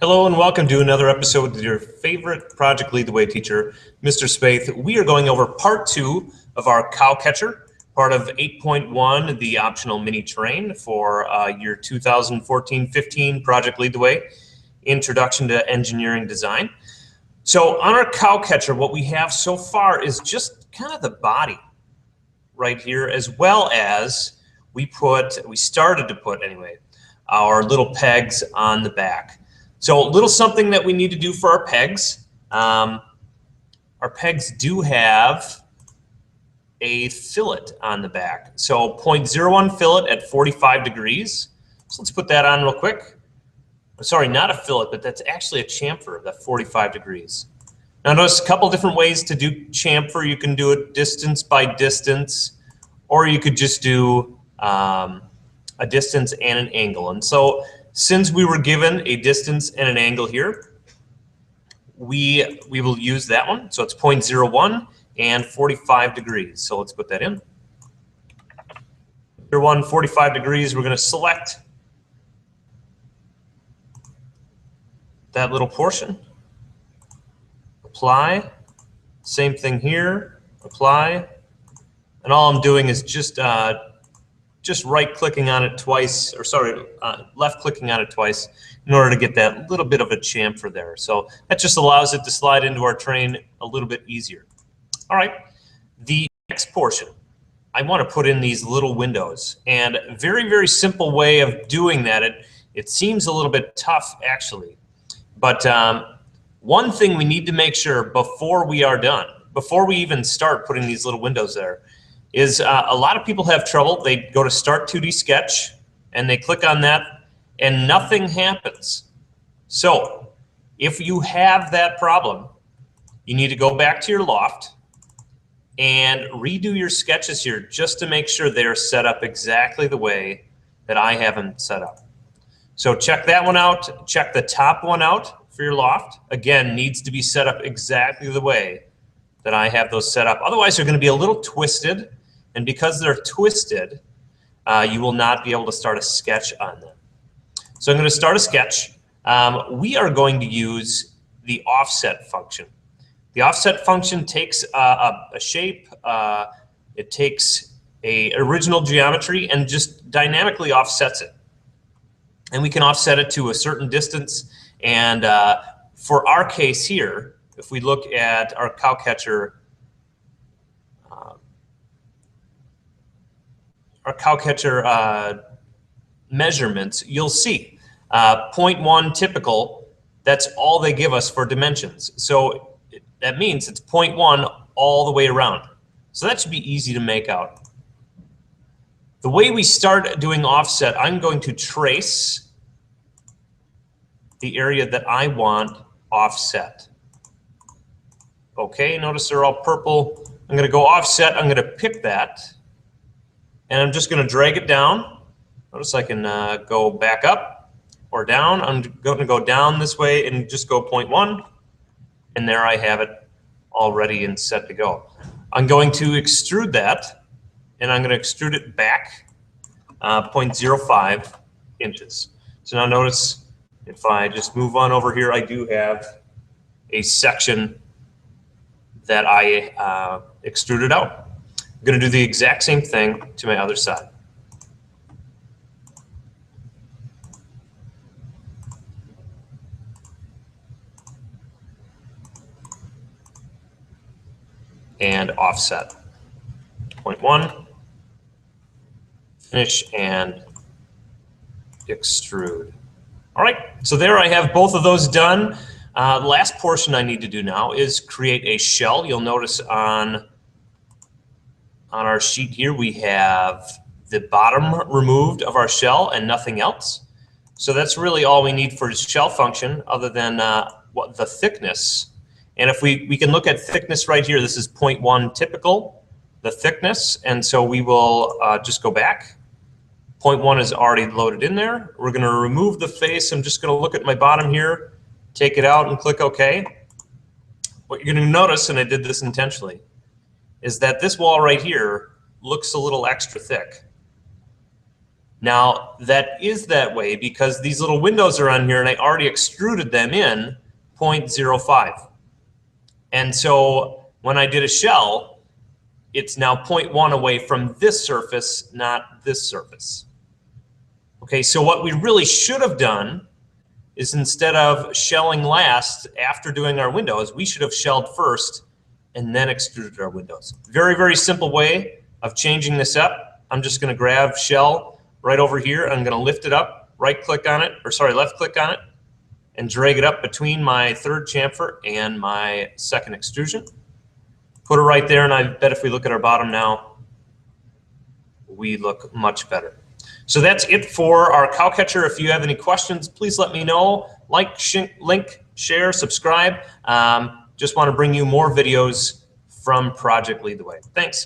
Hello and welcome to another episode with your favorite Project Lead the Way teacher, Mr. Spaeth. We are going over part 2 of our cow catcher, part of 8.1, the optional mini terrain for your 2014-15 Project Lead the Way, Introduction to Engineering Design. So on our cow catcher, what we have so far is just kind of the body right here, as well as we started to put anyway, our little pegs on the back. So a little something that we need to do for our pegs. Our pegs do have a fillet on the back. So 0.01 fillet at 45 degrees. So let's put that on real quick. Sorry, not a fillet, but that's actually a chamfer at 45 degrees. Now notice a couple different ways to do chamfer. You can do it distance by distance, or you could just do a distance and an angle. And so since we were given a distance and an angle here, we will use that one. So it's 0.01 and 45 degrees. So let's put that in. 0.01, 45 degrees. We're going to select that little portion. Apply. Same thing here. Apply. And all I'm doing is just right-clicking on it twice, or sorry, left-clicking on it twice in order to get that little bit of a chamfer there. So that just allows it to slide into our train a little bit easier. All right, the next portion, I want to put in these little windows. And a very, very simple way of doing that. It seems a little bit tough, actually. But one thing we need to make sure before we are done, before we even start putting these little windows there, is a lot of people have trouble. They go to Start 2D Sketch, and they click on that, and nothing happens. So if you have that problem, you need to go back to your loft and redo your sketches here just to make sure they're set up exactly the way that I have them set up. So check that one out. Check the top one out for your loft. Again, needs to be set up exactly the way that I have those set up. Otherwise, they're going to be a little twisted. And because they're twisted, you will not be able to start a sketch on them. So I'm going to start a sketch. We are going to use the offset function. The offset function takes a shape, it takes an original geometry and just dynamically offsets it. And we can offset it to a certain distance. And for our case here, if we look at our cow catcher, measurements, you'll see 0.1 typical, that's all they give us for dimensions. So that means it's 0.1 all the way around. So that should be easy to make out. The way we start doing offset, I'm going to trace the area that I want offset. Okay, notice they're all purple. I'm going to go offset, I'm going to pick that. And I'm just going to drag it down. Notice I can go back up or down. I'm going to go down this way and just go 0.1. And there I have it already and set to go. I'm going to extrude that. And I'm going to extrude it back 0.05 inches. So now notice if I just move on over here, I do have a section that I extruded out. I'm going to do the exact same thing to my other side. And offset. 0.1. Finish and extrude. All right, so there I have both of those done. The last portion I need to do now is create a shell. You'll notice on our sheet here, we have the bottom removed of our shell and nothing else. So that's really all we need for the shell function other than what the thickness. And if we can look at thickness right here, this is 0.1 typical, the thickness. And so we will just go back. 0.1 is already loaded in there. We're going to remove the face. I'm just going to look at my bottom here, take it out and click OK. What you're going to notice, and I did this intentionally, is that this wall right here looks a little extra thick. Now, that is that way because these little windows are on here and I already extruded them in 0.05. And so when I did a shell, it's now 0.1 away from this surface, not this surface. Okay, so what we really should have done is instead of shelling last after doing our windows, we should have shelled first and then extruded our windows. Very, very simple way of changing this up. I'm just going to grab shell right over here. I'm going to lift it up, right click on it, or sorry, left click on it, and drag it up between my third chamfer and my second extrusion. Put it right there, and I bet if we look at our bottom now, we look much better. So that's it for our cow catcher. If you have any questions, please let me know. Like, link, share, subscribe. Just want to bring you more videos from Project Lead the Way. Thanks.